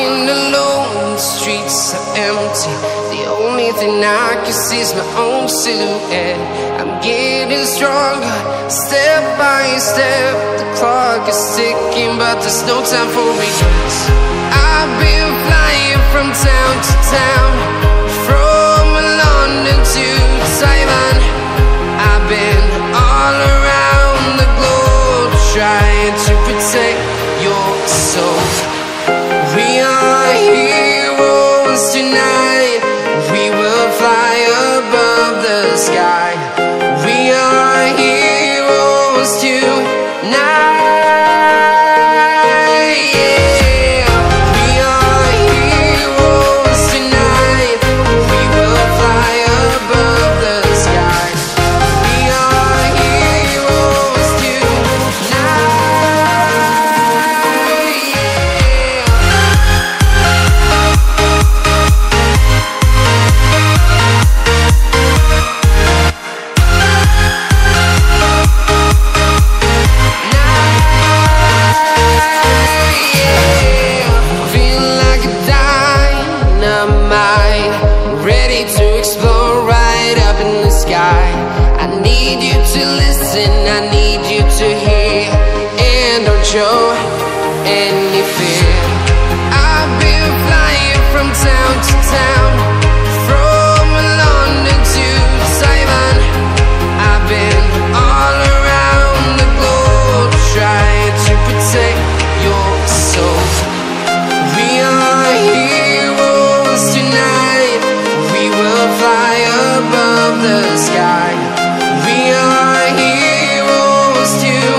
walking alone, the streets are empty. The only thing I can see is my own silhouette. I'm getting stronger, step by step. The clock is ticking, but there's no time for regrets. I've been flying from town to town, from London to Taiwan. I've been all around the globe, trying to protect your soul. We are heroes tonight. We will fly above the sky. We are heroes tonight. Show any fear. I've been flying from town to town, from London to Taiwan. I've been all around the globe, trying to protect your soul. We are heroes tonight. We will fly above the sky. We are heroes tonight.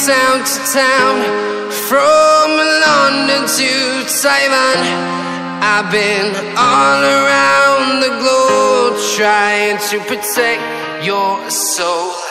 Town to town, from London to Taiwan. I've been all around the globe, trying to protect your soul.